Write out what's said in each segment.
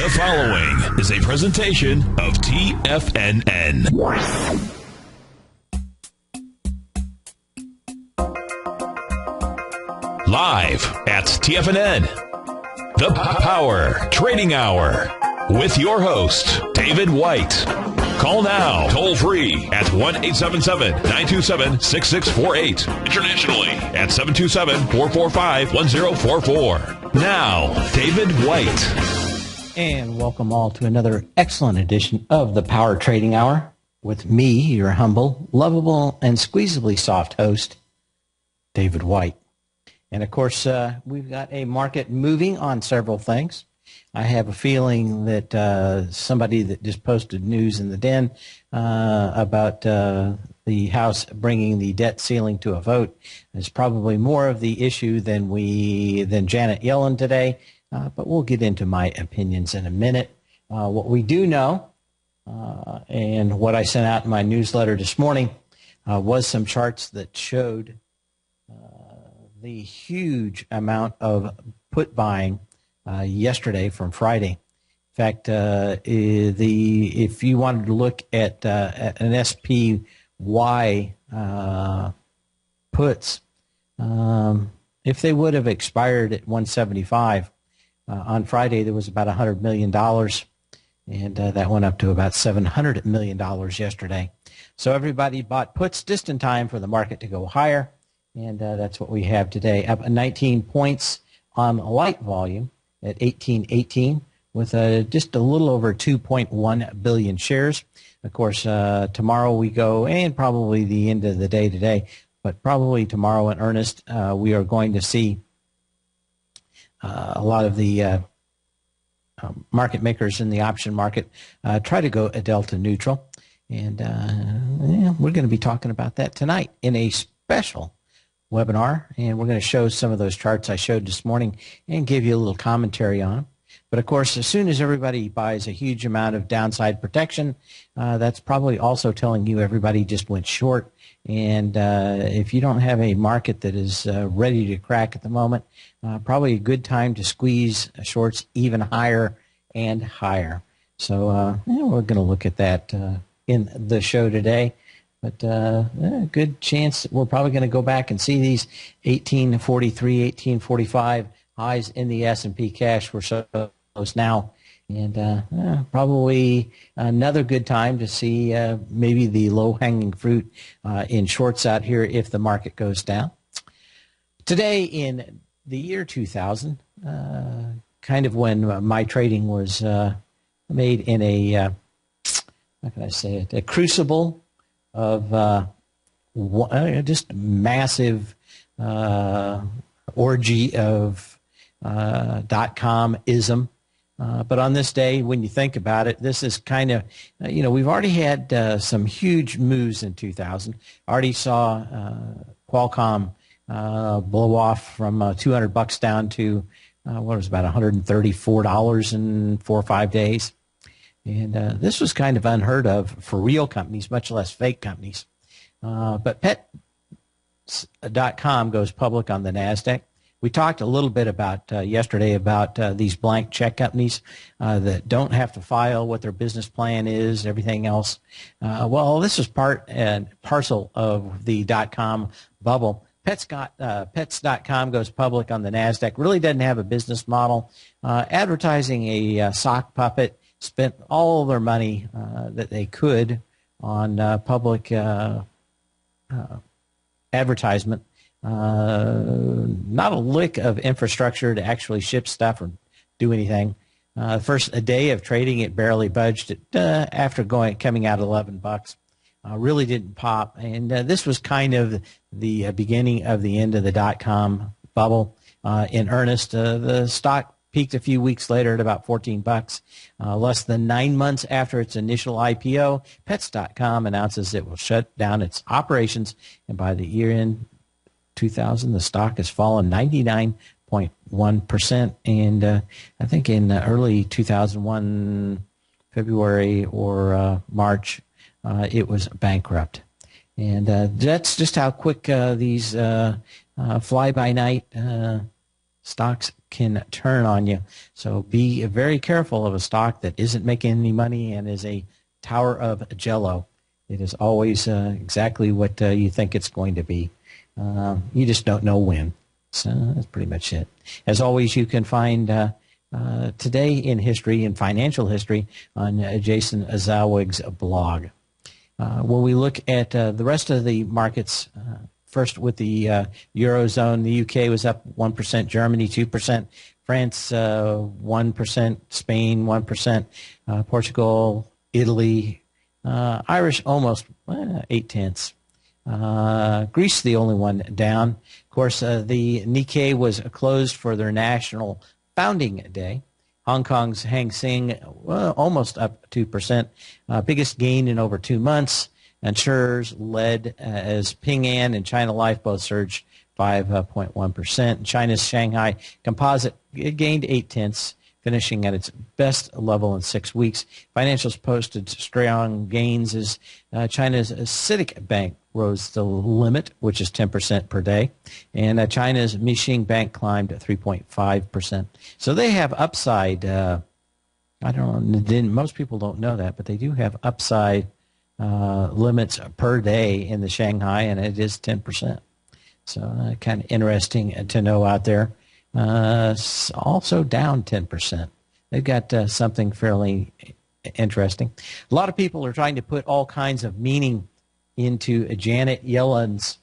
The following is a presentation of TFNN. Live at TFNN, the Power Trading Hour, with your host, David White. Call now, toll free at 1-877-927-6648. Internationally at 727-445-1044. Now, David White. And welcome all to another excellent edition of the Power Trading Hour with me, your humble, lovable, and squeezably soft host, David White. And, of course, we've got a market moving on several things. I have a feeling that somebody that just posted news in the den about the House bringing the debt ceiling to a vote is probably more of the issue than Janet Yellen today. But we'll get into my opinions in a minute. What we do know, and what I sent out in my newsletter this morning, was some charts that showed the huge amount of put buying yesterday from Friday. In fact, if you wanted to look at an SPY puts, if they would have expired at 175 on Friday, there was about $100 million, and that went up to about $700 million yesterday. So everybody bought puts just in time for the market to go higher. And that's what we have today, up 19 points on light volume at 1818 with just a little over 2.1 billion shares. Of course, tomorrow we go, and probably the end of the day today, but probably tomorrow in earnest, we are going to see a lot of the market makers in the option market try to go a delta neutral. And we're going to be talking about that tonight in a special webinar, and we're going to show some of those charts I showed this morning and give you a little commentary on them. But of course, as soon as everybody buys a huge amount of downside protection, that's probably also telling you everybody just went short. And if you don't have a market that is ready to crack at the moment, probably a good time to squeeze shorts even higher and higher. So we're going to look at that in the show today. But a good chance that we're probably going to go back and see these 1843, 1845 highs in the S&P cash. We're so close now. And probably another good time to see maybe the low-hanging fruit in shorts out here if the market goes down. Today in the year 2000, kind of when my trading was made in a, how can I say it, a crucible of just massive orgy of .com-ism. But on this day, when you think about it, this is kind of, we've already had some huge moves in 2000. Already saw Qualcomm blow off from $200 down to, what was about $134 in 4 or 5 days. And this was kind of unheard of for real companies, much less fake companies. But Pets.com goes public on the NASDAQ. We talked a little bit about yesterday about these blank check companies that don't have to file what their business plan is, everything else. Well, this is part and parcel of the .com bubble. Pets.com goes public on the NASDAQ. Really doesn't have a business model. Advertising a sock puppet. Spent all their money that they could on public advertisement. Not a lick of infrastructure to actually ship stuff or do anything. First a day of trading, it barely budged. After coming out $11, really didn't pop. And this was kind of the beginning of the end of the .com bubble in earnest. The stock peaked a few weeks later at about $14. Less than 9 months after its initial IPO, Pets.com announces it will shut down its operations, and by the year end 2000, the stock has fallen 99.1%. And I think in early 2001, February or March, it was bankrupt. And that's just how quick these fly-by-night stocks can turn on you. So be very careful of a stock that isn't making any money and is a tower of jello. It is always exactly what you think it's going to be. You just don't know when. So that's pretty much it. As always, you can find Today in History and Financial History on Jason Zawig's blog. When we look at the rest of the markets, first with the Eurozone, the UK was up 1%, Germany 2%, France 1%, Spain 1%, Portugal, Italy, Irish almost 0.8. Greece the only one down. Of course, the Nikkei was closed for their National Founding Day. Hong Kong's Hang Seng almost up 2%, biggest gain in over 2 months. Insurers led as Ping An and China Life both surged 5.1%. China's Shanghai Composite gained 0.8, finishing at its best level in 6 weeks. Financials posted strong gains as China's CITIC Bank rose the limit, which is 10% per day, and China's Mixing Bank climbed 3.5%. So they have upside. I don't know. Most people don't know that, but they do have upside limits per day in the Shanghai, and it is 10%. So kind of interesting to know out there. Also down 10%. They've got something fairly interesting. A lot of people are trying to put all kinds of meaning into Janet Yellen's,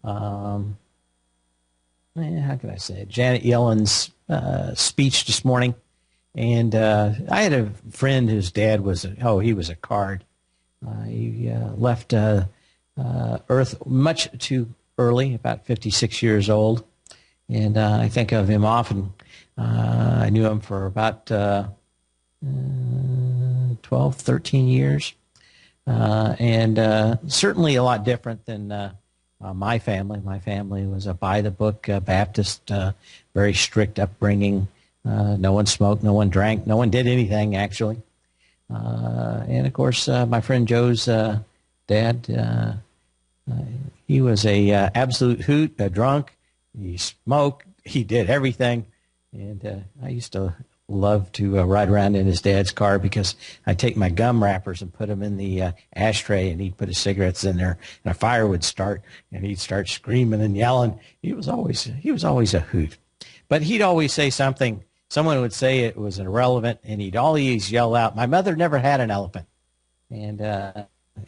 how can I say it? Janet Yellen's speech this morning. And I had a friend whose dad was, he was a card. He left Earth much too early, about 56 years old. And I think of him often. I knew him for about 12, 13 years. And certainly a lot different than my family. My family was a by-the-book Baptist, very strict upbringing. No one smoked, no one drank, no one did anything, actually. And, of course, my friend Joe's dad, he was a absolute hoot, a drunk. He smoked. He did everything. And I used to love to ride around in his dad's car because I'd take my gum wrappers and put them in the ashtray, and he'd put his cigarettes in there, and a fire would start, and he'd start screaming and yelling. He was always a hoot. But he'd always say something. Someone would say it was irrelevant, and he'd always yell out, "My mother never had an elephant." And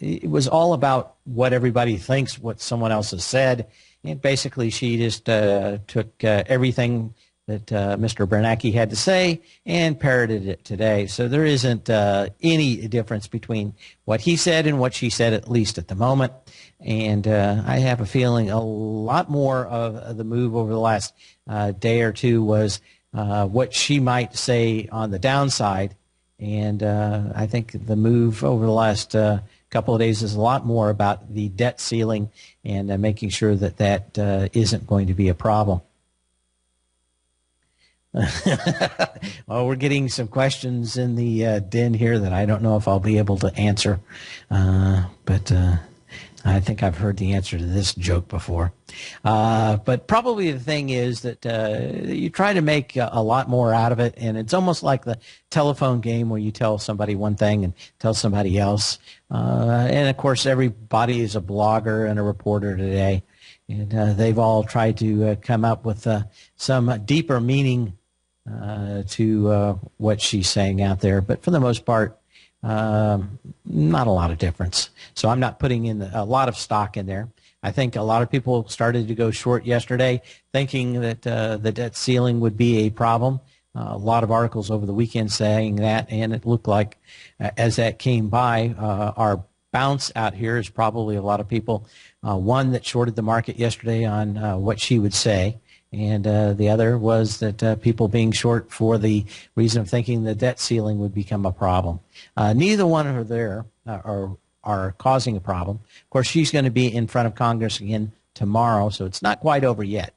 it was all about what everybody thinks, what someone else has said. And basically, she just took everything that Mr. Bernanke had to say and parroted it today. So there isn't any difference between what he said and what she said, at least at the moment. And I have a feeling a lot more of the move over the last day or two was what she might say on the downside. And I think the move over the last couple of days is a lot more about the debt ceiling and making sure that that isn't going to be a problem. Well, we're getting some questions in the den here that I don't know if I'll be able to answer, but I think I've heard the answer to this joke before. But probably the thing is that you try to make a lot more out of it, and it's almost like the telephone game where you tell somebody one thing and tell somebody else. And, of course, everybody is a blogger and a reporter today, and they've all tried to come up with some deeper meaning to what she's saying out there. But for the most part, not a lot of difference. So I'm not putting in a lot of stock in there. I think a lot of people started to go short yesterday thinking that the debt ceiling would be a problem. A lot of articles over the weekend saying that, and it looked like as that came by, our bounce out here is probably a lot of people. One that shorted the market yesterday on what she would say, and the other was that people being short for the reason of thinking the debt ceiling would become a problem. Neither one are there are causing a problem. Of course, she's going to be in front of Congress again tomorrow, so it's not quite over yet.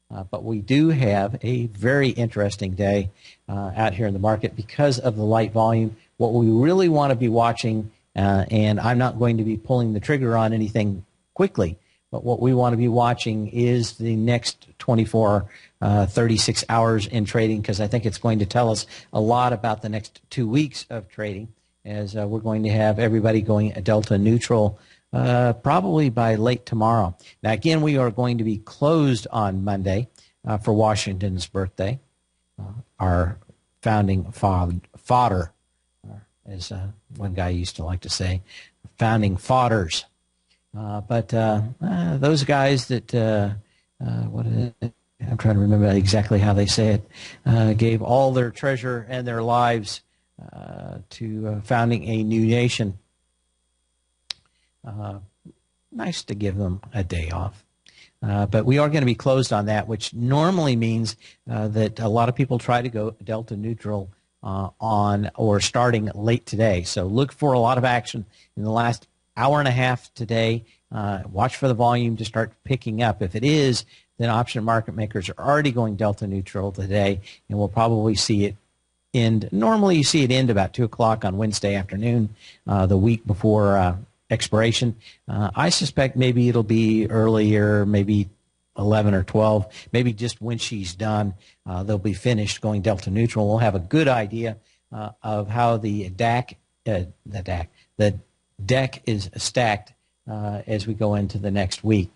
But we do have a very interesting day out here in the market because of the light volume. What we really want to be watching, and I'm not going to be pulling the trigger on anything quickly, But what we want to be watching is the next 36 hours in trading, because I think it's going to tell us a lot about the next 2 weeks of trading, as we're going to have everybody going delta neutral probably by late tomorrow. Now, again, we are going to be closed on Monday for Washington's birthday. Our founding fodder, as one guy used to like to say, founding fodders. But those guys that, what is it? I'm trying to remember exactly how they say it, gave all their treasure and their lives to founding a new nation. Nice to give them a day off. But we are going to be closed on that, which normally means that a lot of people try to go delta neutral on or starting late today. So look for a lot of action in the last hour and a half today. Watch for the volume to start picking up. If it is, then option market makers are already going delta neutral today, and we'll probably see it end. Normally you see it end about 2 o'clock on Wednesday afternoon, the week before expiration. I suspect maybe it'll be earlier, maybe 11 or 12, maybe just when she's done, they'll be finished going delta neutral. We'll have a good idea of how the deck is stacked as we go into the next week.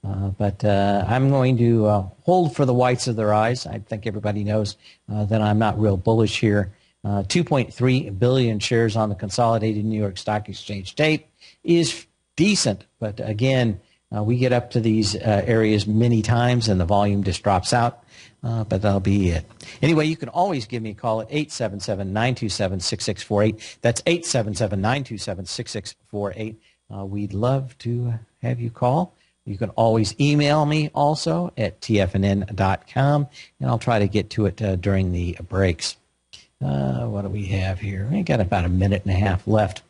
But I'm going to hold for the whites of their eyes. I think everybody knows that I'm not real bullish here. 2.3 billion shares on the consolidated New York Stock Exchange tape is decent, but again, we get up to these areas many times and the volume just drops out, but that'll be it. Anyway, you can always give me a call at 877-927-6648. That's 877-927-6648. We'd love to have you call. You can always email me also at tfnn.com, and I'll try to get to it during the breaks. What do we have here? We got about a minute and a half left.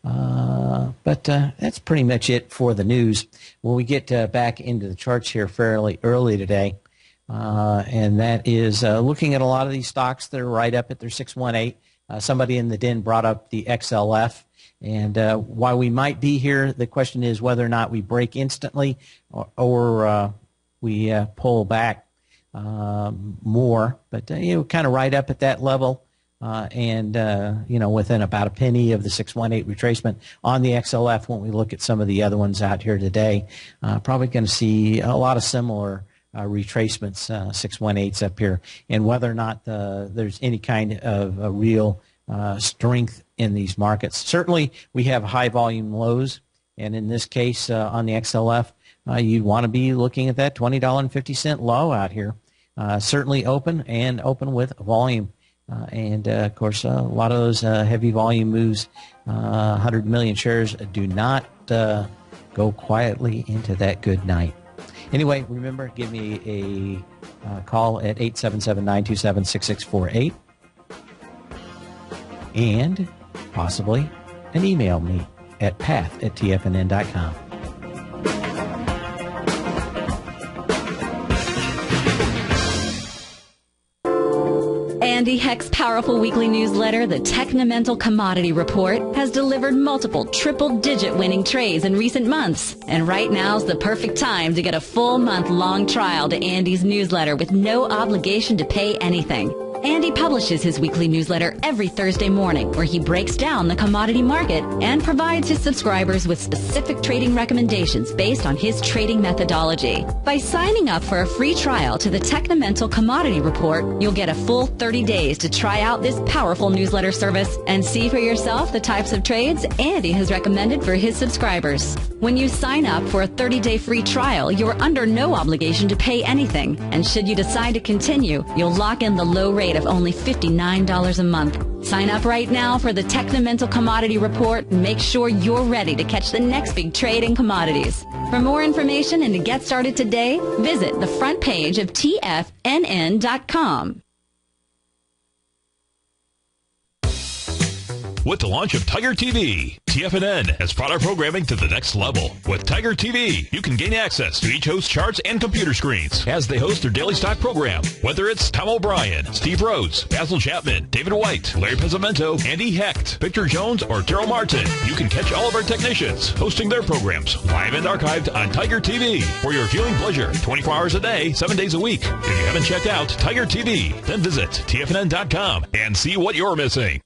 But that's pretty much it for the news. When we get back into the charts here fairly early today, and that is looking at a lot of these stocks that are right up at their 618. Somebody in the den brought up the XLF. And while we might be here, the question is whether or not we break instantly or we pull back more. But, kind of right up at that level. And within about a penny of the 618 retracement on the XLF. When we look at some of the other ones out here today, probably going to see a lot of similar retracements, 618s up here, and whether or not there's any kind of a real strength in these markets. Certainly, we have high volume lows, and in this case, on the XLF, you'd want to be looking at that $20.50 low out here. Certainly open with volume. And, of course, a lot of those heavy volume moves, 100 million shares, do not go quietly into that good night. Anyway, remember, give me a call at 877-927-6648 and possibly an email me at path@tfnn.com. Andy Heck's powerful weekly newsletter, the Technomental Commodity Report, has delivered multiple triple-digit winning trades in recent months. And right now's the perfect time to get a full month-long trial to Andy's newsletter with no obligation to pay anything. Andy publishes his weekly newsletter every Thursday morning, where he breaks down the commodity market and provides his subscribers with specific trading recommendations based on his trading methodology. By signing up for a free trial to the Technomental Commodity Report, you'll get a full 30 days to try out this powerful newsletter service and see for yourself the types of trades Andy has recommended for his subscribers. When you sign up for a 30-day free trial, you're under no obligation to pay anything. And should you decide to continue, you'll lock in the low rate of only $59 a month. Sign up right now for the Technomental Commodity Report and make sure you're ready to catch the next big trade in commodities. For more information and to get started today, visit the front page of TFNN.com. with the launch of Tiger TV. TFNN has brought our programming to the next level. With Tiger TV, you can gain access to each host's charts and computer screens as they host their daily stock program. Whether it's Tom O'Brien, Steve Rhodes, Basil Chapman, David White, Larry Pezzamento, Andy Hecht, Victor Jones, or Daryl Martin, you can catch all of our technicians hosting their programs live and archived on Tiger TV for your viewing pleasure 24 hours a day, 7 days a week. If you haven't checked out Tiger TV, then visit TFNN.com and see what you're missing.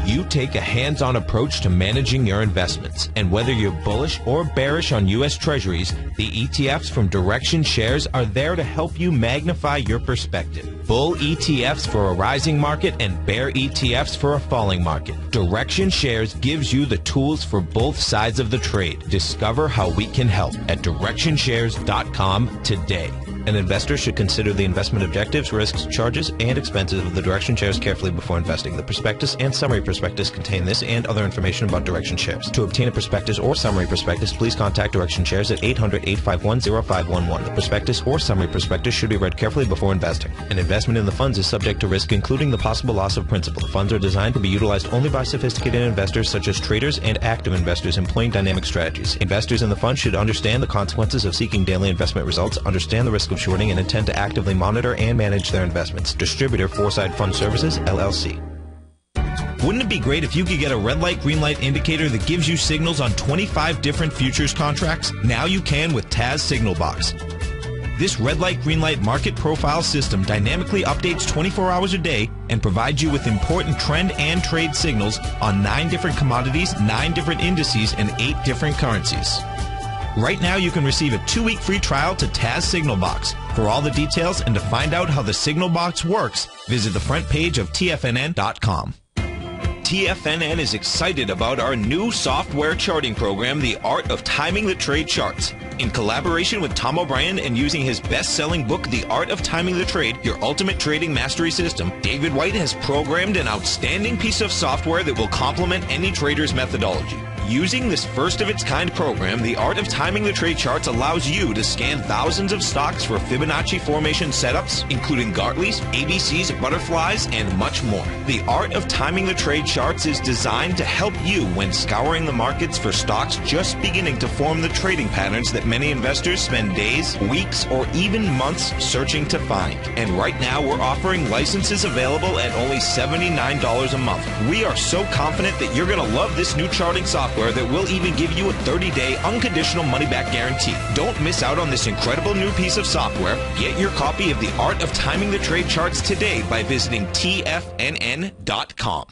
You take a hands-on approach to managing your investments, and whether you're bullish or bearish on U.S. Treasuries, the ETFs from Direction Shares are there to help you magnify your perspective. Bull ETFs for a rising market and bear ETFs for a falling market. Direction Shares gives you the tools for both sides of the trade. Discover how we can help at DirectionShares.com today. An investor should consider the investment objectives, risks, charges, and expenses of the Direction Shares carefully before investing. The prospectus and summary prospectus contain this and other information about Direction Shares. To obtain a prospectus or summary prospectus, please contact Direction Shares at 800-851-0511. The prospectus or summary prospectus should be read carefully before investing. An investment in the funds is subject to risk, including the possible loss of principal. The funds are designed to be utilized only by sophisticated investors such as traders and active investors employing dynamic strategies. Investors in the fund should understand the consequences of seeking daily investment results, understand the risk of shorting, and intend to actively monitor and manage their investments. Distributor Foresight Fund Services, LLC. Wouldn't it be great if you could get a red light, green light indicator that gives you signals on 25 different futures contracts? Now you can with Taz Signal Box. This red light, green light market profile system dynamically updates 24 hours a day and provides you with important trend and trade signals on 9 different commodities, 9 different indices, and 8 different currencies. Right now, you can receive a 2-week free trial to Taz Signal Box. For all the details and to find out how the Signal Box works, visit the front page of TFNN.com. TFNN is excited about our new software charting program, The Art of Timing the Trade Charts. In collaboration with Tom O'Brien and using his best-selling book, The Art of Timing the Trade, Your Ultimate Trading Mastery System, David White has programmed an outstanding piece of software that will complement any trader's methodology. Using this first-of-its-kind program, The Art of Timing the Trade Charts allows you to scan thousands of stocks for Fibonacci formation setups, including Gartley's, ABC's, butterflies, and much more. The Art of Timing the Trade Charts is designed to help you when scouring the markets for stocks just beginning to form the trading patterns that many investors spend days, weeks, or even months searching to find. And right now, we're offering licenses available at only $79 a month. We are so confident that you're going to love this new charting software that will even give you a 30-day unconditional money-back guarantee. Don't miss out on this incredible new piece of software. Get your copy of The Art of Timing the Trade Charts today by visiting TFNN.com.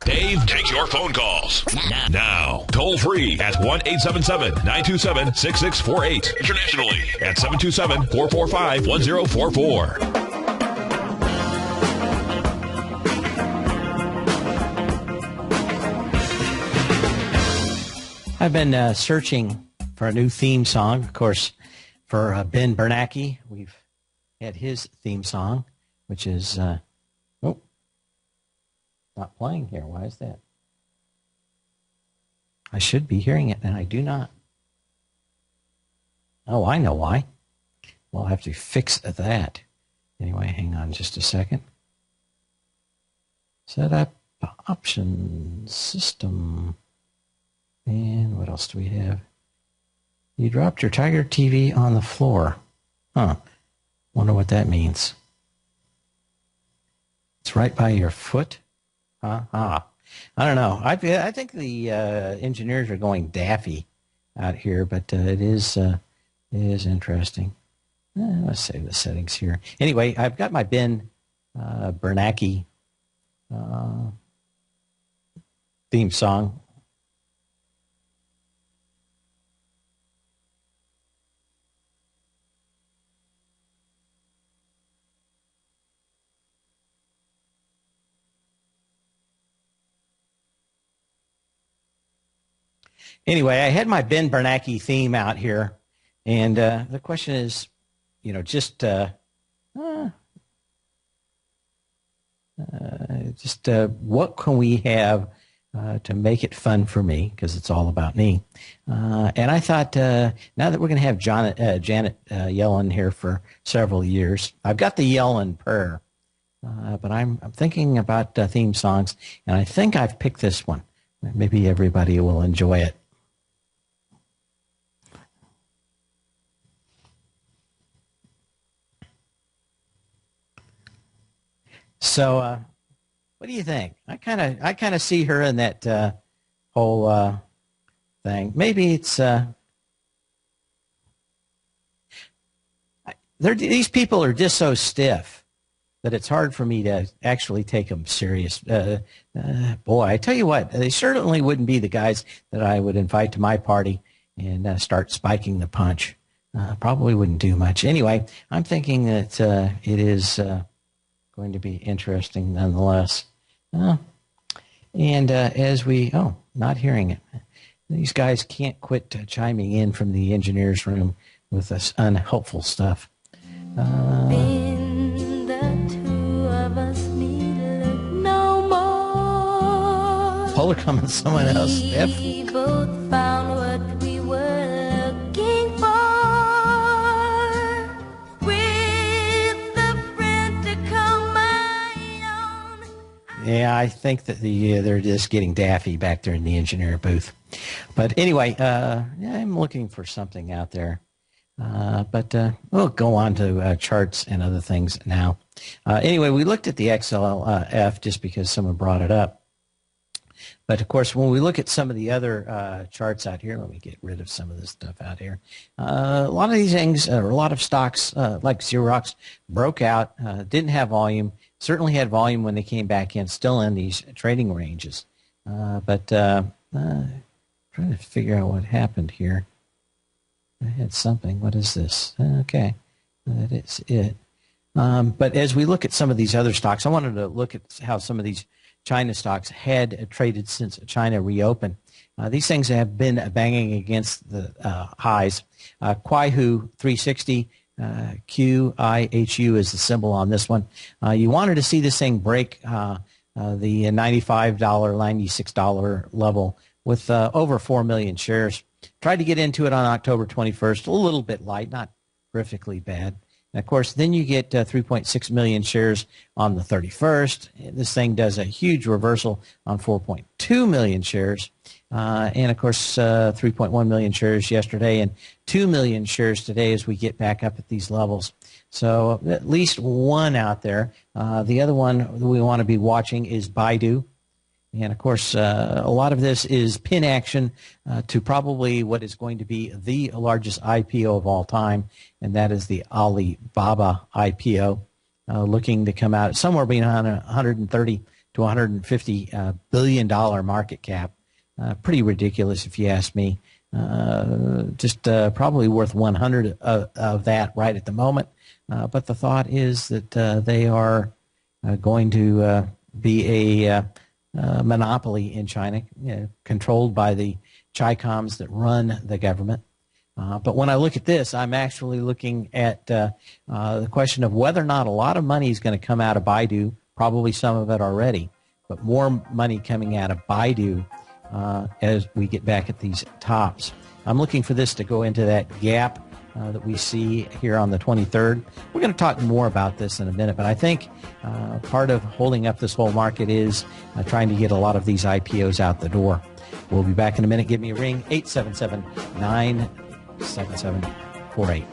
Dave takes your phone calls now. Toll free at 1-877-927-6648. Internationally at 727-445-1044. I've been searching for a new theme song, of course, for Ben Bernanke. We've had his theme song, which is, not playing here. Why is that? I should be hearing it, and I do not. Oh, I know why. We'll have to fix that. Anyway, hang on just a second. Set up options, system. And what else do we have? You dropped your Tiger TV on the floor. Wonder what that means. It's right by your foot? I don't know. I think the engineers are going daffy out here, but it is interesting. Let's save the settings here. Anyway, I've got my Ben Bernanke theme song. Anyway, I had my Ben Bernanke theme out here, and the question is, what can we have to make it fun for me, because it's all about me. And I thought, now that we're going to have Janet Yellen here for several years, I've got the Yellen prayer. but I'm thinking about theme songs, and I think I've picked this one. Maybe everybody will enjoy it. So, what do you think? I kind of see her in that whole thing. Maybe it's these people are just so stiff that it's hard for me to actually take them serious. Boy, I tell you what, they certainly wouldn't be the guys that I would invite to my party and start spiking the punch. Probably wouldn't do much. Anyway, I'm thinking that it is going to be interesting nonetheless. As we, not hearing it. These guys can't quit chiming in from the engineer's room with this unhelpful stuff. Been the two of us need look no more. Polar coming someone else. We both found what we were looking for. With a friend to call my own. Yeah, I think that they're just getting daffy back there in the engineer booth. But anyway, I'm looking for something out there. But we'll go on to charts and other things now. Anyway, we looked at the XLF just because someone brought it up. But, of course, when we look at some of the other charts out here, let me get rid of some of this stuff out here. A lot of these things, or a lot of stocks like Xerox, broke out, didn't have volume, certainly had volume when they came back in, still in these trading ranges. But trying to figure out what happened here. I had something. What is this? Okay, that is it. But as we look at some of these other stocks, I wanted to look at how some of these China stocks had traded since China reopened. These things have been banging against the highs. Quaihu 360, QIHU is the symbol on this one. You wanted to see this thing break the $95, $96 level with over 4 million shares. Tried to get into it on October 21st, a little bit light, not horrifically bad. And, of course, then you get 3.6 million shares on the 31st. This thing does a huge reversal on 4.2 million shares. And, of course, 3.1 million shares yesterday and 2 million shares today as we get back up at these levels. So at least one out there. The other one we want to be watching is Baidu. And, of course, a lot of this is pin action to probably what is going to be the largest IPO of all time, and that is the Alibaba IPO, looking to come out somewhere between 130 to 150 billion dollar market cap. Pretty ridiculous, if you ask me. Just probably worth 100 of that right at the moment. But the thought is that they are going to be a monopoly in China, controlled by the Chicoms that run the government. But when I look at this, I'm actually looking at the question of whether or not a lot of money is going to come out of Baidu, probably some of it already, but more money coming out of Baidu as we get back at these tops. I'm looking for this to go into that gap that we see here on the 23rd. We're going to talk more about this in a minute, but I think part of holding up this whole market is trying to get a lot of these IPOs out the door. We'll be back in a minute. Give me a ring, 877-977-48.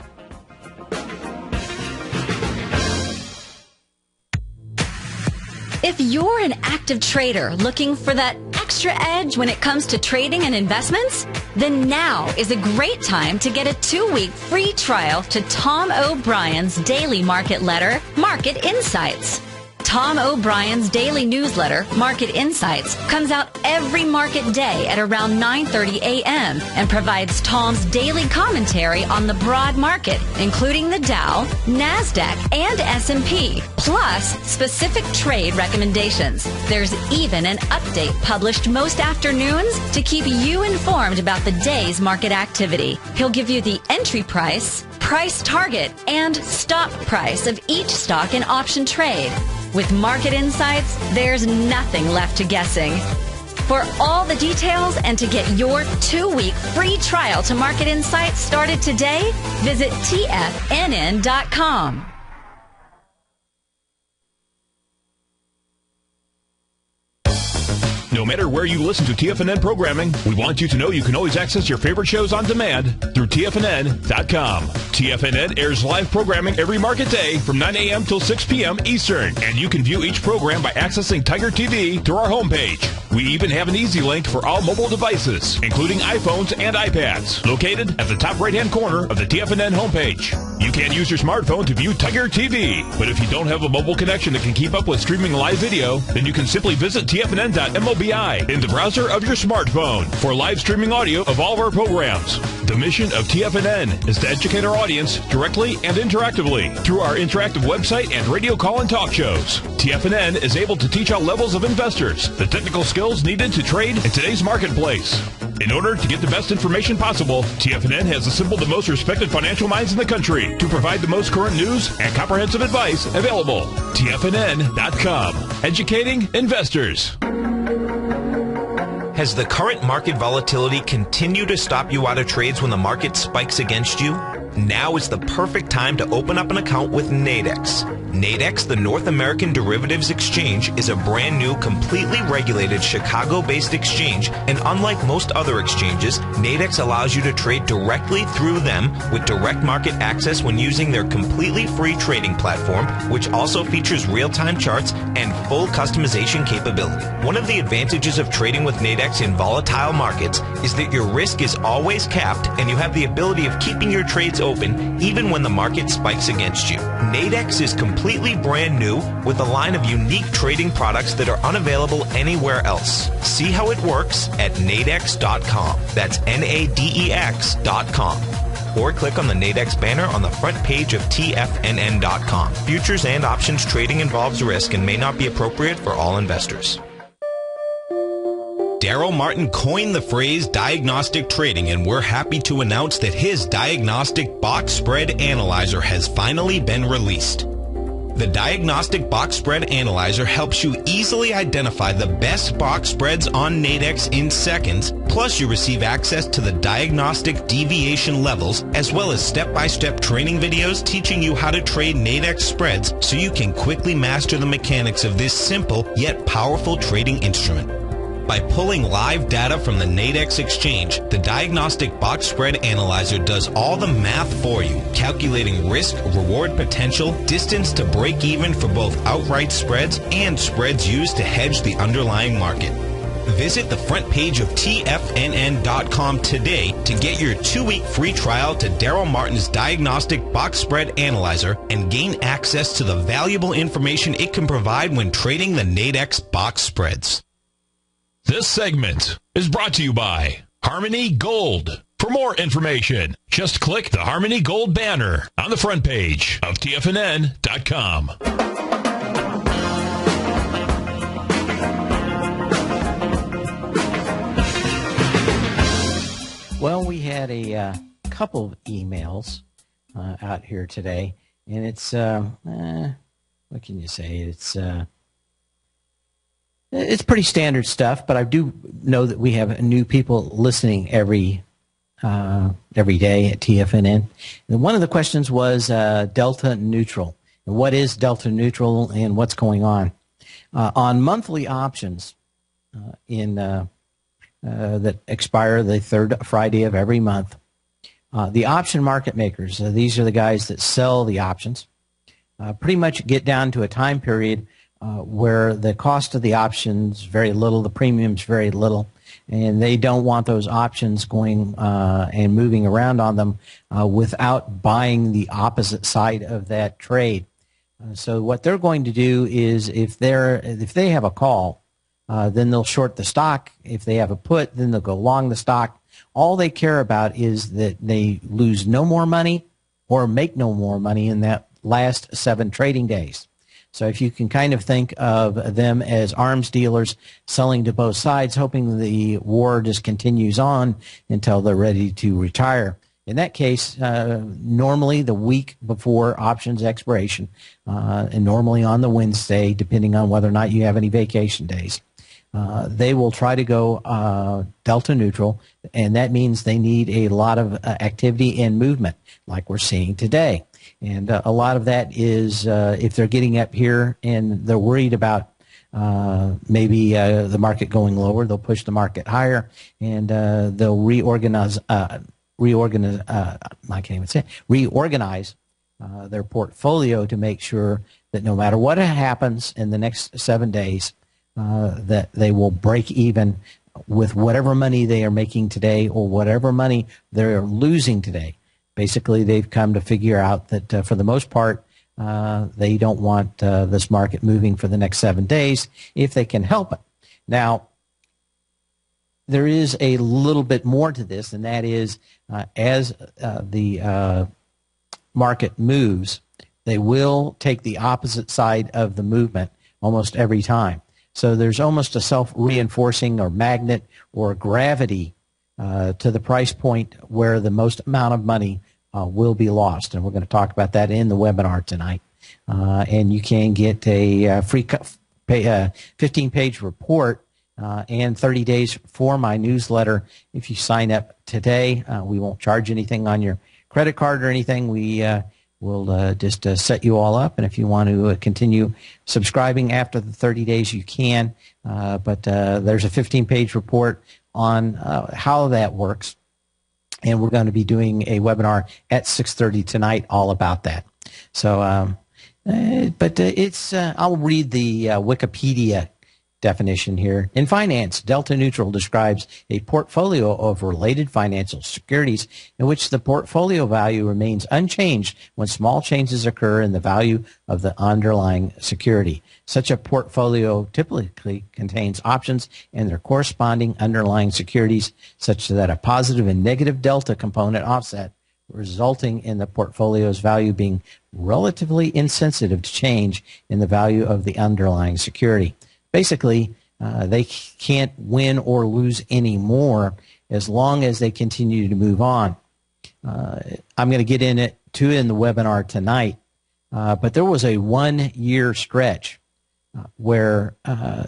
If you're an active trader looking for that extra edge when it comes to trading and investments, then now is a great time to get a 2-week free trial to Tom O'Brien's daily market letter, Market Insights. Tom O'Brien's daily newsletter, Market Insights, comes out every market day at around 9:30 a.m. and provides Tom's daily commentary on the broad market, including the Dow, NASDAQ, and S&P, plus specific trade recommendations. There's even an update published most afternoons to keep you informed about the day's market activity. He'll give you the entry price, price target, and stop price of each stock in option trade. With Market Insights, there's nothing left to guessing. For all the details and to get your 2-week free trial to Market Insights started today, visit TFNN.com. No matter where you listen to TFNN programming, we want you to know you can always access your favorite shows on demand through TFNN.com. TFNN airs live programming every market day from 9 a.m. till 6 p.m. Eastern, and you can view each program by accessing Tiger TV through our homepage. We even have an easy link for all mobile devices, including iPhones and iPads, located at the top right-hand corner of the TFNN homepage. You can use your smartphone to view Tiger TV, but if you don't have a mobile connection that can keep up with streaming live video, then you can simply visit TFNN.mobi in the browser of your smartphone for live streaming audio of all of our programs. The mission of TFNN is to educate our audience directly and interactively through our interactive website and radio call and talk shows. TFNN is able to teach all levels of investors the technical skills needed to trade in today's marketplace. In order to get the best information possible, TFNN has assembled the most respected financial minds in the country to provide the most current news and comprehensive advice available. TFNN.com. Educating investors. Has the current market volatility continued to stop you out of trades when the market spikes against you? Now is the perfect time to open up an account with Nadex. Nadex, the North American Derivatives Exchange, is a brand new, completely regulated Chicago-based exchange, and unlike most other exchanges, Nadex allows you to trade directly through them with direct market access when using their completely free trading platform, which also features real-time charts and full customization capability. One of the advantages of trading with Nadex in volatile markets is that your risk is always capped and you have the ability of keeping your trades open even when the market spikes against you. Nadex is completely brand new with a line of unique trading products that are unavailable anywhere else. See how it works at nadex.com. That's NADEX.com. Or click on the Nadex banner on the front page of TFNN.com. Futures and options trading involves risk and may not be appropriate for all investors. Daryl Martin coined the phrase diagnostic trading, and we're happy to announce that his diagnostic box spread analyzer has finally been released. The Diagnostic Box Spread Analyzer helps you easily identify the best box spreads on Nadex in seconds, plus you receive access to the diagnostic deviation levels, as well as step-by-step training videos teaching you how to trade Nadex spreads so you can quickly master the mechanics of this simple yet powerful trading instrument. By pulling live data from the Nadex exchange, the Diagnostic Box Spread Analyzer does all the math for you, calculating risk, reward potential, distance to break even for both outright spreads and spreads used to hedge the underlying market. Visit the front page of TFNN.com today to get your 2-week free trial to Daryl Martin's Diagnostic Box Spread Analyzer and gain access to the valuable information it can provide when trading the Nadex box spreads. This segment is brought to you by Harmony Gold. For more information, just click the Harmony Gold banner on the front page of TFNN.com. Well, we had a couple of emails out here today, and it's, what can you say? It's pretty standard stuff, but I do know that we have new people listening every day at TFNN. And one of the questions was delta neutral. And what is delta neutral and what's going on? On monthly options that expire the third Friday of every month, the option market makers, these are the guys that sell the options, pretty much get down to a time period where the cost of the options very little, the premium's very little, and they don't want those options going and moving around on them without buying the opposite side of that trade. So what they're going to do is if they have a call, then they'll short the stock. If they have a put, then they'll go long the stock. All they care about is that they lose no more money or make no more money in that last 7 trading days. So if you can kind of think of them as arms dealers selling to both sides, hoping the war just continues on until they're ready to retire. In that case, normally the week before options expiration, and normally on the Wednesday, depending on whether or not you have any vacation days, they will try to go delta neutral, and that means they need a lot of activity and movement like we're seeing today. And a lot of that is if they're getting up here and they're worried about maybe the market going lower, they'll push the market higher, and they'll reorganize their portfolio to make sure that no matter what happens in the next 7 days, that they will break even with whatever money they are making today or whatever money they're losing today. Basically, they've come to figure out that for the most part, they don't want this market moving for the next 7 days if they can help it. Now, there is a little bit more to this, and that is as the market moves, they will take the opposite side of the movement almost every time. So there's almost a self-reinforcing or magnet or gravity to the price point where the most amount of money will be lost. And we're going to talk about that in the webinar tonight. And you can get a free 15-page report and 30 days for my newsletter if you sign up today. We won't charge anything on your credit card or anything. We'll just set you all up, and if you want to continue subscribing after the 30 days, you can. But there's a 15-page report on how that works, and we're going to be doing a webinar at 6:30 tonight all about that. So, I'll read the Wikipedia definition here. In finance, Delta Neutral describes a portfolio of related financial securities in which the portfolio value remains unchanged when small changes occur in the value of the underlying security. Such a portfolio typically contains options and their corresponding underlying securities such that a positive and negative delta component offset, resulting in the portfolio's value being relatively insensitive to change in the value of the underlying security. Basically, they can't win or lose anymore as long as they continue to move on. I'm going to get in it too in the webinar tonight, but there was a 1 year stretch where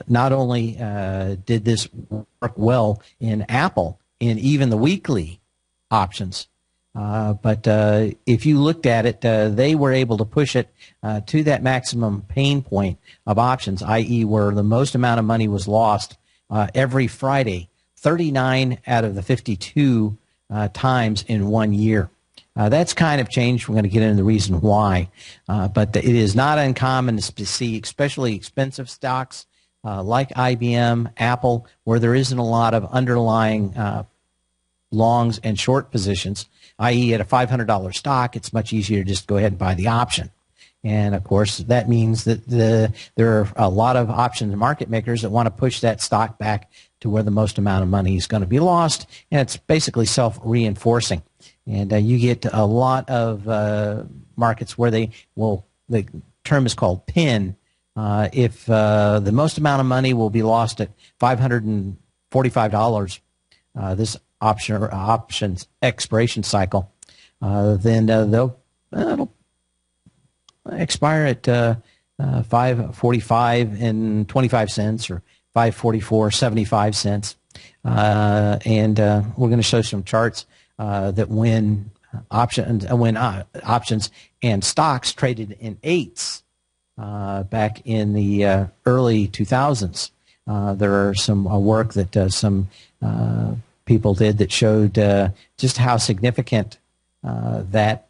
not only did this work well in Apple in even the weekly options, but if you looked at it, they were able to push it to that maximum pain point of options, i.e. where the most amount of money was lost every Friday, 39 out of the 52 times in 1 year. That's kind of changed. We're going to get into the reason why. But it is not uncommon to see, especially expensive stocks like IBM, Apple, where there isn't a lot of underlying longs and short positions, i.e. at a $500 stock, it's much easier to just go ahead and buy the option. And, of course, that means that there are a lot of option market makers that want to push that stock back to where the most amount of money is going to be lost, and it's basically self-reinforcing. And you get a lot of markets where the term is called PIN. If the most amount of money will be lost at $545, this options expiration cycle, then it'll expire at $5.45 and 25 cents or $5.44.75, and we're going to show some charts that when options and stocks traded in eights back in the early 2000s. There are some work that some people did that showed just how significant that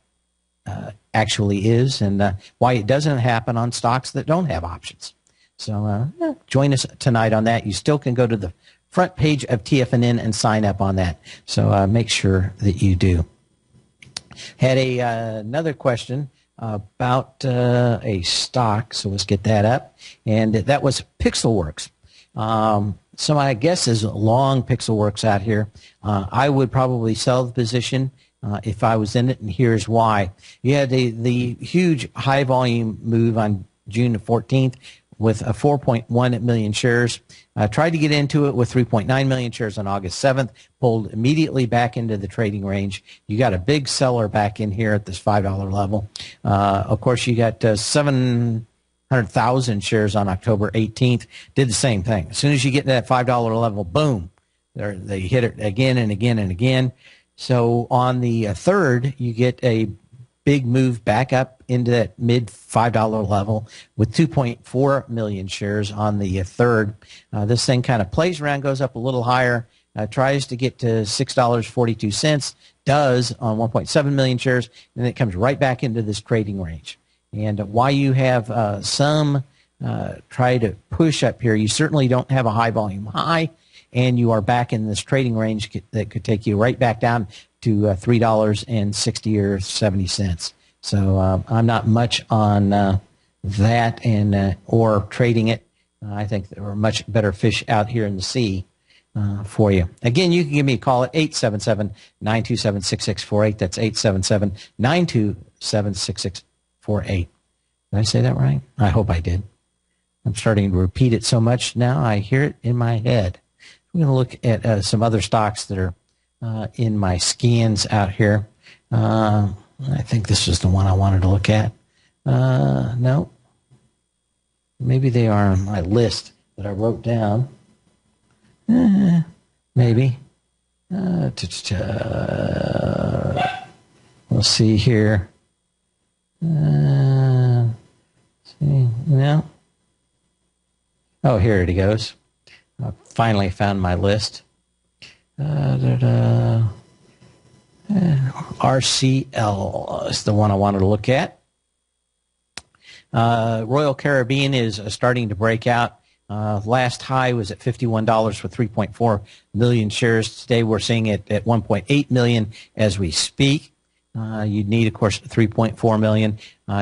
actually is, and why it doesn't happen on stocks that don't have options. So join us tonight on that. You still can go to the front page of TFNN and sign up on that. So make sure that you do. Had another question about a stock, so let's get that up. And that was Pixelworks. So my guess is long Pixelworks out here. I would probably sell the position if I was in it, and here's why. You had the huge high volume move on June 14th with 4.1 million shares. Tried to get into it with 3.9 million shares on August 7th, pulled immediately back into the trading range. You got a big seller back in here at this $5 level. Of course, you got 700,000 shares on October 18th. Did the same thing. As soon as you get to that $5 level, boom, they hit it again and again and again. So on the 3rd, you get a big move back up into that mid $5 level with 2.4 million shares on the 3rd. This thing kind of plays around, goes up a little higher, tries to get to $6.42, does on 1.7 million shares, and then it comes right back into this trading range. And while you have some try to push up here, you certainly don't have a high volume high, and you are back in this trading range that could take you right back down to $3.60 or 70 cents. So I'm not much on that and or trading it. I think there are much better fish out here in the sea for you. Again, you can give me a call at 877-927-6648. That's 877-927-6648. Did I say that right? I hope I did. I'm starting to repeat it so much now I hear it in my head. We're going to look at some other stocks that are in my scans out here. I think this was the one I wanted to look at. No. Maybe they are on my list that I wrote down. Maybe. We'll see here. See. No. Oh, here it goes. I finally found my list. RCL is the one I wanted to look at. Royal Caribbean is starting to break out. Last high was at $51 for 3.4 million shares. Today we're seeing it at 1.8 million as we speak. You'd need, of course, 3.4 million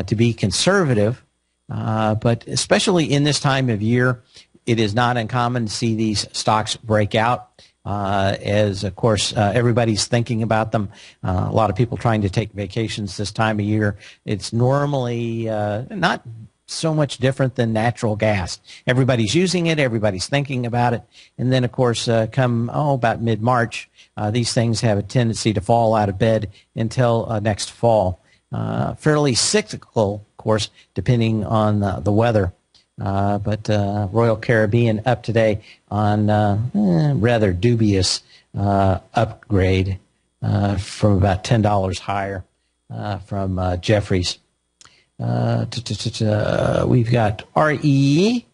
to be conservative. But especially in this time of year, it is not uncommon to see these stocks break out. As, of course, everybody's thinking about them. A lot of people trying to take vacations this time of year. It's normally not so much different than natural gas. Everybody's using it. Everybody's thinking about it. And then, of course, come about mid-March, these things have a tendency to fall out of bed until next fall. Fairly cyclical, of course, depending on the weather. But Royal Caribbean up today on rather dubious upgrade from about $10 higher from Jeffries. We've got REGN,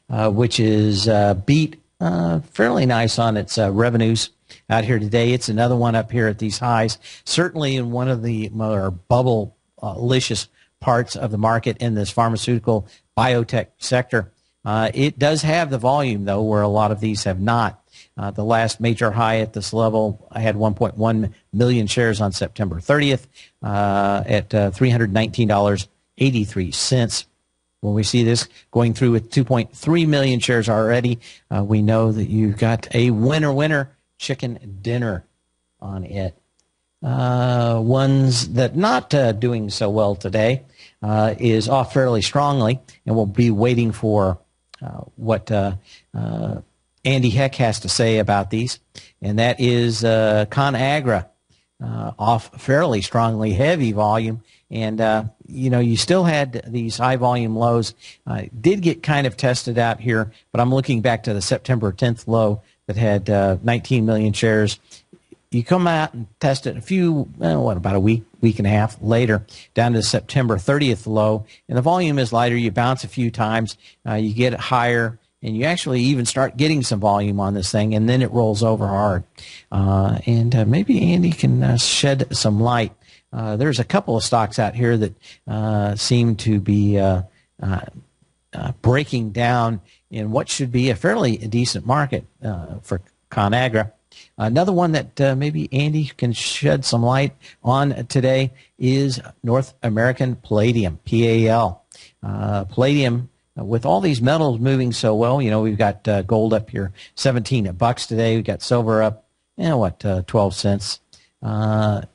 which is beat fairly nice on its revenues out here today. It's another one up here at these highs, certainly in one of the more bubble-licious parts of the market in this pharmaceutical biotech sector. It does have the volume, though, where a lot of these have not. The last major high at this level, I had 1.1 million shares on September 30th at $319.83. When we see this going through with 2.3 million shares already, we know that you've got a winner chicken dinner on it. Ones that not doing so well today is off fairly strongly, and we'll be waiting for what Andy Heck has to say about these, and that is ConAgra off fairly strongly, heavy volume, and you still had these high volume lows. Did get kind of tested out here, but I'm looking back to the September 10th low that had 19 million shares. You come out and test it about a week and a half later, down to the September 30th low, and the volume is lighter. You bounce a few times, you get it higher, and you actually even start getting some volume on this thing, and then it rolls over hard. And maybe Andy can shed some light. There's a couple of stocks out here that seem to be breaking down in what should be a fairly decent market for ConAgra. Another one that maybe Andy can shed some light on today is North American Palladium, PAL. Palladium, with all these metals moving so well, we've got gold up here, $17 today. We've got silver up, 12 cents. Kind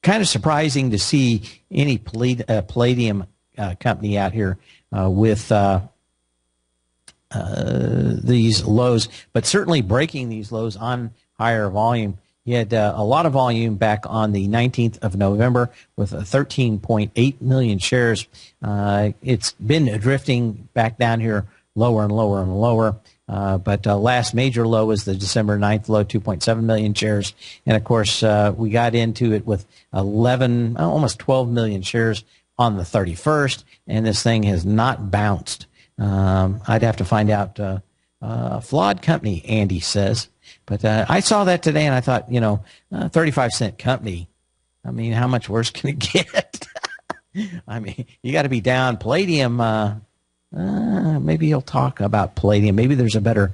of surprising to see any palladium company out here with these lows, but certainly breaking these lows on higher volume. You had a lot of volume back on the 19th of November with 13.8 million shares. It's been drifting back down here lower and lower and lower. But last major low was the December 9th low, 2.7 million shares. And, of course, we got into it with 11, almost 12 million shares on the 31st, and this thing has not bounced. I'd have to find out. Flawed company, Andy says. But I saw that today, and I thought, 35-cent company. I mean, how much worse can it get? I mean, you got to be down. Palladium, maybe you'll talk about Palladium. Maybe there's a better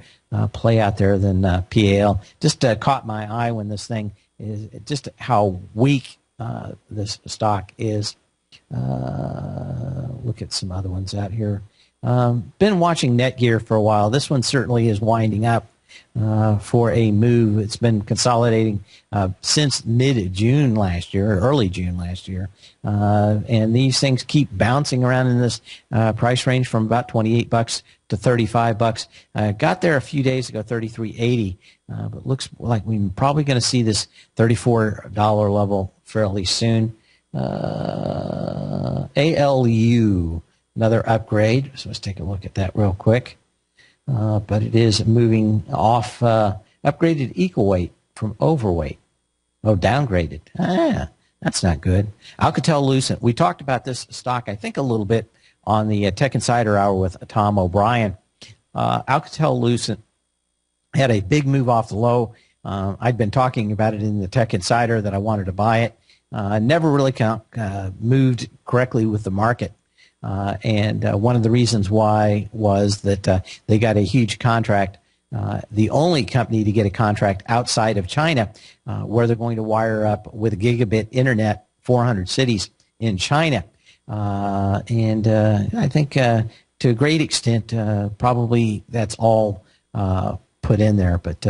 play out there than PAL. Just caught my eye when this thing is, just how weak this stock is. Look at some other ones out here. Been watching Netgear for a while. This one certainly is winding up for a move. It's been consolidating since mid-June last year, or early June last year. And these things keep bouncing around in this price range from about $28 to $35. Got there a few days ago, $33.80. But looks like we're probably going to see this $34 level fairly soon. ALU, another upgrade. So let's take a look at that real quick. But it is moving off, upgraded equal weight from overweight. Oh, downgraded. That's not good. Alcatel-Lucent. We talked about this stock, I think, a little bit on the Tech Insider Hour with Tom O'Brien. Alcatel-Lucent had a big move off the low. I'd been talking about it in the Tech Insider that I wanted to buy it. Never really moved correctly with the market. And one of the reasons why was that they got a huge contract, the only company to get a contract outside of China, where they're going to wire up with a gigabit internet 400 cities in China. And I think to a great extent, probably that's all put in there. But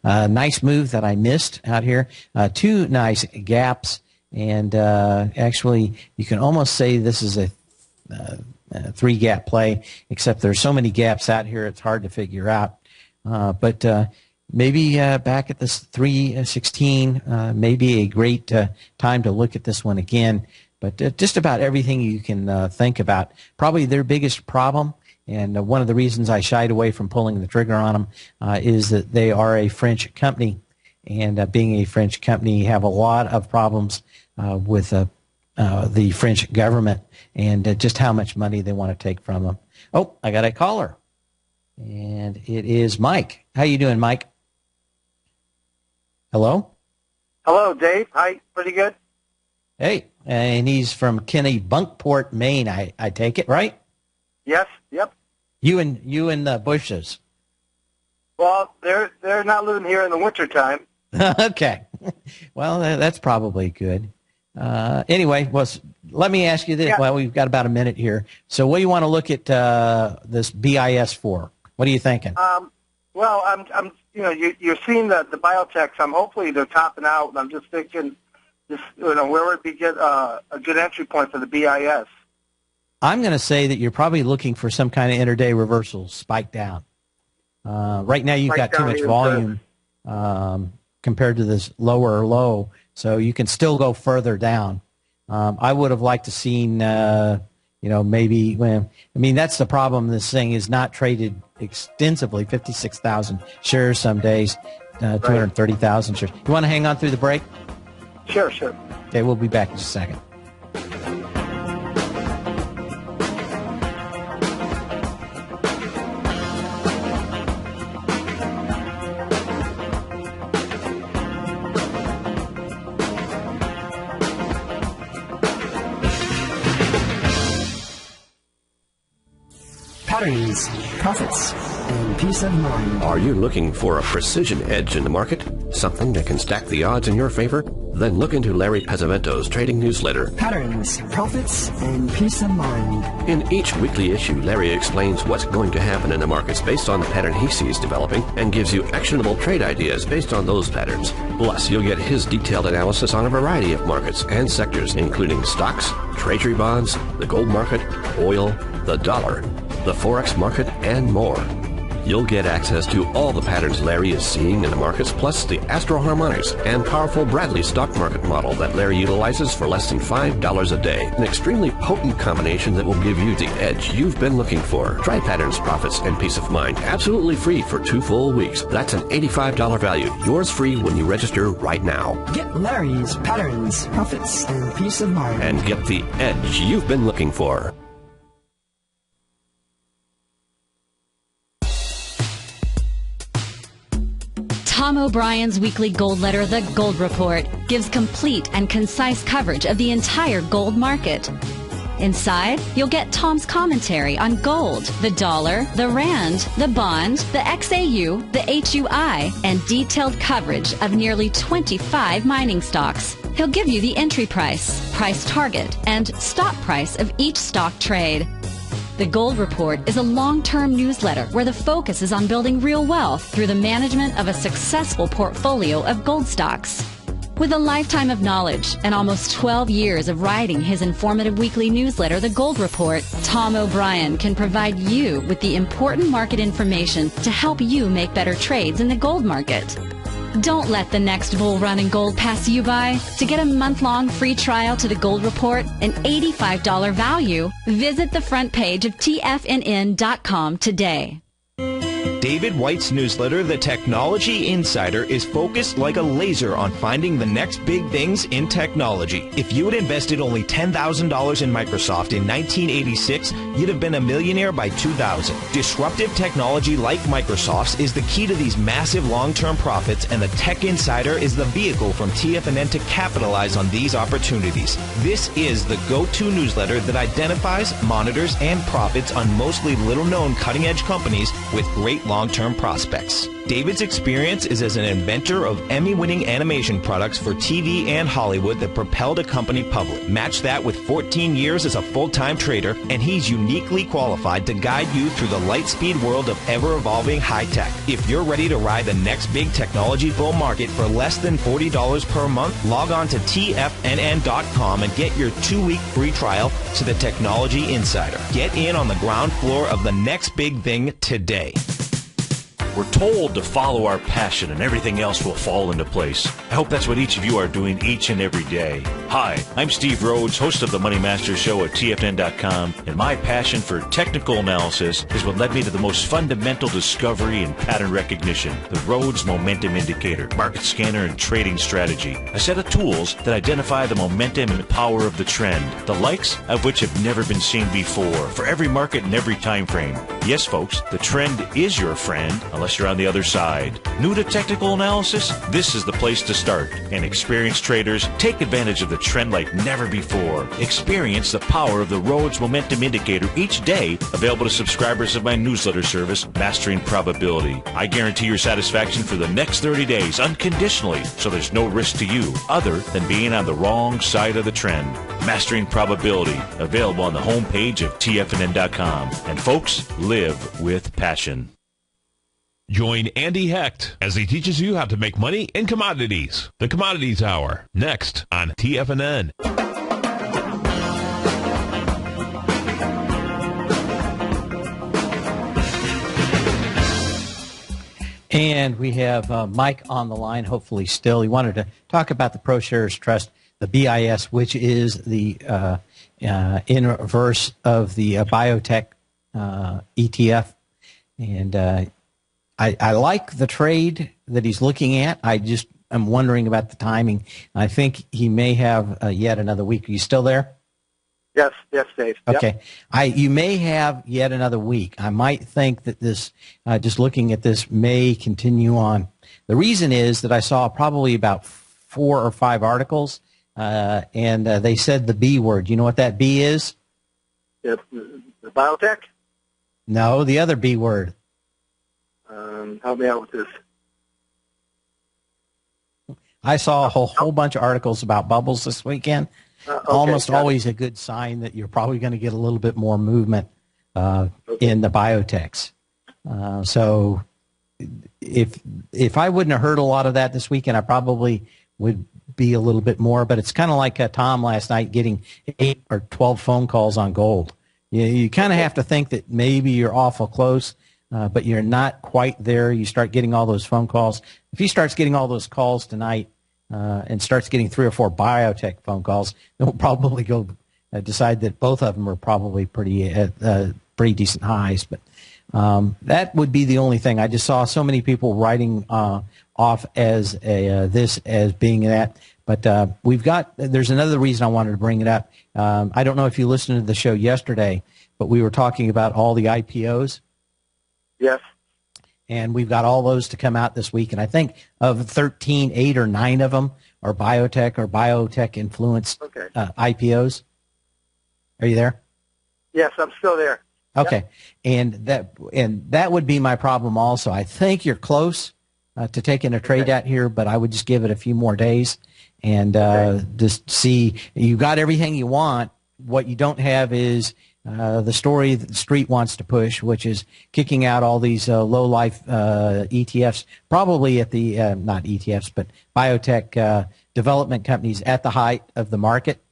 nice move that I missed out here. Two nice gaps. And actually, you can almost say this is a three-gap play, except there's so many gaps out here, it's hard to figure out. But maybe back at this 316, maybe a great time to look at this one again. But just about everything you can think about. Probably their biggest problem, and one of the reasons I shied away from pulling the trigger on them, is that they are a French company. And being a French company, have a lot of problems with the French government and just how much money they want to take from them. Oh, I got a caller, and it is Mike. How you doing, Mike? Hello? Hello, Dave. Hi. Pretty good. Hey, and he's from Kennebunkport, Maine. I take it, right? Yes. Yep. You and the Bushes. Well, they're not living here in the wintertime. Okay. Well, that's probably good. Anyway, let me ask you this. Yeah. Well, we've got about a minute here. So what do you want to look at this BIS for? What are you thinking? Well, I'm you're seeing the biotechs. Hopefully they're topping out, and I'm just thinking, where would be a good entry point for the BIS? I'm going to say that you're probably looking for some kind of intraday reversal, spike down. Right now you've got too much volume compared to this lower low, so you can still go further down. I would have liked to seen, maybe. That's the problem. This thing is not traded extensively. 56,000 shares some days, 230,000 shares. You want to hang on through the break? Sure. Okay, we'll be back in just a second. Patterns, profits, and peace of mind. Are you looking for a precision edge in the market? Something that can stack the odds in your favor? Then look into Larry Pesavento's trading newsletter. Patterns, profits, and peace of mind. In each weekly issue, Larry explains what's going to happen in the markets based on the pattern he sees developing and gives you actionable trade ideas based on those patterns. Plus, you'll get his detailed analysis on a variety of markets and sectors, including stocks, treasury bonds, the gold market, oil, the dollar, the Forex market, and more. You'll get access to all the patterns Larry is seeing in the markets, plus the Astro Harmonics and powerful Bradley stock market model that Larry utilizes for less than $5 a day. An extremely potent combination that will give you the edge you've been looking for. Try patterns, profits, and peace of mind absolutely free for 2 full weeks. That's an $85 value. Yours free when you register right now. Get Larry's patterns, profits, and peace of mind. And get the edge you've been looking for. Tom O'Brien's weekly gold letter, The Gold Report, gives complete and concise coverage of the entire gold market. Inside, you'll get Tom's commentary on gold, the dollar, the rand, the bond, the XAU, the HUI, and detailed coverage of nearly 25 mining stocks. He'll give you the entry price, price target, and stop price of each stock trade. The Gold Report is a long-term newsletter where the focus is on building real wealth through the management of a successful portfolio of gold stocks. With a lifetime of knowledge and almost 12 years of writing his informative weekly newsletter, The Gold Report, Tom O'Brien can provide you with the important market information to help you make better trades in the gold market. Don't let the next bull run in gold pass you by. To get a month-long free trial to The Gold Report, an $85 value, visit the front page of TFNN.com today. David White's newsletter, The Technology Insider, is focused like a laser on finding the next big things in technology. If you had invested only $10,000 in Microsoft in 1986, you'd have been a millionaire by 2000. Disruptive technology like Microsoft's is the key to these massive long-term profits, and the Tech Insider is the vehicle from TFNN to capitalize on these opportunities. This is the go-to newsletter that identifies, monitors, and profits on mostly little-known cutting-edge companies with great long-term prospects. David's experience is as an inventor of Emmy-winning animation products for TV and Hollywood that propelled a company public. Match that with 14 years as a full-time trader, and he's uniquely qualified to guide you through the light-speed world of ever-evolving high-tech. If you're ready to ride the next big technology bull market for less than $40 per month, log on to TFNN.com and get your 2-week free trial to the Technology Insider. Get in on the ground floor of the next big thing today. We're told to follow our passion and everything else will fall into place. I hope that's what each of you are doing each and every day. Hi, I'm Steve Rhodes, host of the Money Master Show at TFNN.com, and my passion for technical analysis is what led me to the most fundamental discovery in pattern recognition, the Rhodes Momentum Indicator, market scanner, and trading strategy. A set of tools that identify the momentum and power of the trend, the likes of which have never been seen before, for every market and every time frame. Yes, folks, the trend is your friend, unless you're on the other side. New to technical analysis? This is the place to start. And experienced traders take advantage of the trend like never before. Experience the power of the Rhodes Momentum Indicator each day, available to subscribers of my newsletter service, Mastering Probability. I guarantee your satisfaction for the next 30 days unconditionally, so there's no risk to you other than being on the wrong side of the trend. Mastering Probability, available on the homepage of TFNN.com. And folks, live with passion. Join Andy Hecht as he teaches you how to make money in commodities. The Commodities Hour, next on TFNN. And we have Mike on the line, hopefully still. He wanted to talk about the ProShares Trust, the BIS, which is the inverse of the biotech ETF. And I like the trade that he's looking at. I just am wondering about the timing. I think he may have yet another week. Are you still there? Yes, Dave. Okay. Yep. You may have yet another week. I might think that this, just looking at this, may continue on. The reason is that I saw probably about 4 or 5 articles, and they said the B word. You know what that B is? The biotech? No, the other B word. Help me out with this. I saw a whole bunch of articles about bubbles this weekend. Okay, almost always a good sign that you're probably going to get a little bit more movement in the biotechs. So if I wouldn't have heard a lot of that this weekend, I probably would be a little bit more. But it's kind of like Tom last night getting 8 or 12 phone calls on gold. You kind of have to think that maybe you're awful close. but you're not quite there. You start getting all those phone calls. If he starts getting all those calls tonight and starts getting 3 or 4 biotech phone calls, then we'll probably go decide that both of them are probably pretty decent highs. But that would be the only thing. I just saw so many people writing off as this as being that. But there's another reason I wanted to bring it up. I don't know if you listened to the show yesterday, but we were talking about all the IPOs. Yes. And we've got all those to come out this week. And I think of 13, 8 or 9 of them are biotech influenced IPOs. Are you there? Yes, I'm still there. Okay. Yep. And that would be my problem also. I think you're close to taking a trade out here, but I would just give it a few more days and just see. You got everything you want. What you don't have is the story that the street wants to push, which is kicking out all these low-life ETFs, probably at the, not ETFs, but biotech development companies at the height of the market.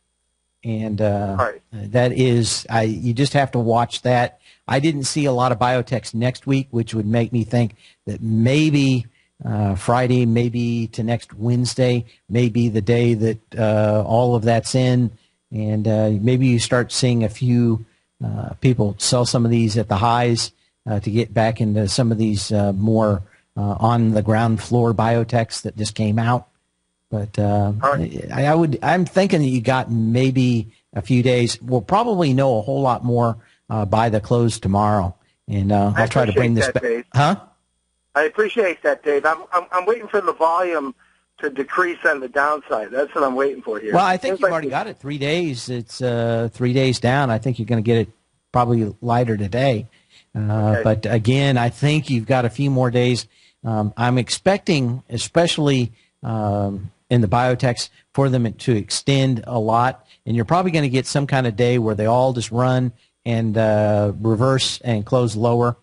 And that is, you just have to watch that. I didn't see a lot of biotechs next week, which would make me think that maybe Friday, maybe to next Wednesday, may be the day that all of that's in. And maybe you start seeing a few people sell some of these at the highs to get back into some of these more on the ground floor biotechs that just came out. But I'm thinking that you got maybe a few days. We'll probably know a whole lot more by the close tomorrow, and I'll try to bring this back. Huh? I appreciate that, Dave. I'm waiting for the volume to decrease on the downside. That's what I'm waiting for here. Well, I think you've already got it 3 days. It's 3 days down. I think you're going to get it probably lighter today. But again, I think you've got a few more days. I'm expecting, especially in the biotechs, for them to extend a lot. And you're probably going to get some kind of day where they all just run and reverse and close lower,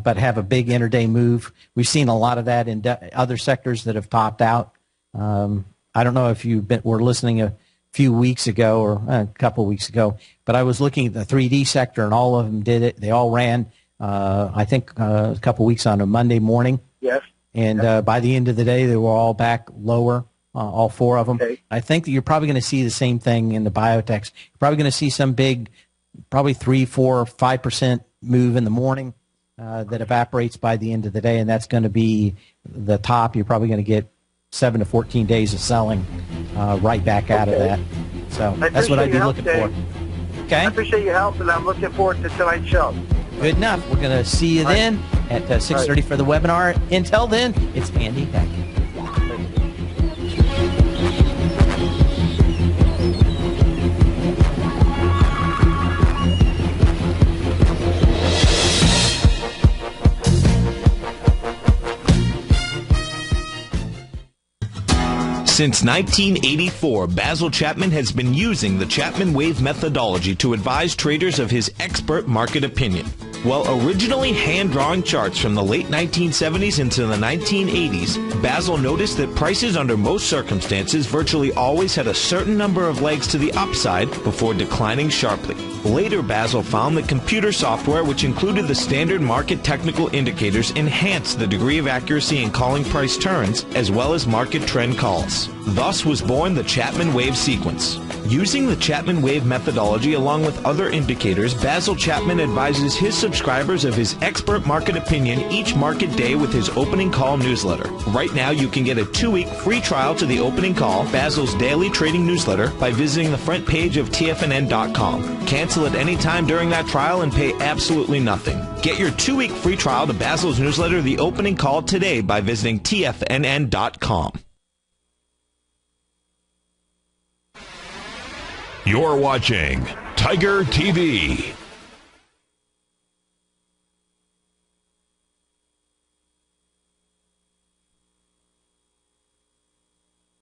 but have a big intraday move. We've seen a lot of that in other sectors that have topped out. I don't know if you were listening a few weeks ago or a couple of weeks ago, but I was looking at the 3D sector, and all of them did it. They all ran, I think, a couple of weeks on a Monday morning. Yes. And by the end of the day, they were all back lower, all 4 of them. Okay. I think that you're probably going to see the same thing in the biotechs. You're probably going to see some big, probably 3, 4, 5% move in the morning that evaporates by the end of the day, and that's going to be the top. You're probably going to get 7 to 14 days of selling right back out of that. So that's what I'd be looking for. Okay. I appreciate your help, and I'm looking forward to tonight's show. Good enough. We're going to see you then at 6:30 for the webinar. Until then, it's Andy Heck. Since 1984, Basil Chapman has been using the Chapman Wave methodology to advise traders of his expert market opinion. While originally hand-drawing charts from the late 1970s into the 1980s, Basil noticed that prices under most circumstances virtually always had a certain number of legs to the upside before declining sharply. Later, Basil found that computer software, which included the standard market technical indicators, enhanced the degree of accuracy in calling price turns, as well as market trend calls. Thus was born the Chapman Wave sequence. Using the Chapman Wave methodology along with other indicators, Basil Chapman advises his subscribers of his expert market opinion each market day with his opening call newsletter. Right now, you can get a 2-week free trial to the opening call, Basil's daily trading newsletter, by visiting the front page of TFNN.com. Cancel at any time during that trial and pay absolutely nothing. Get your 2-week free trial to Basil's newsletter, The Opening Call, today by visiting TFNN.com. You're watching Tiger TV.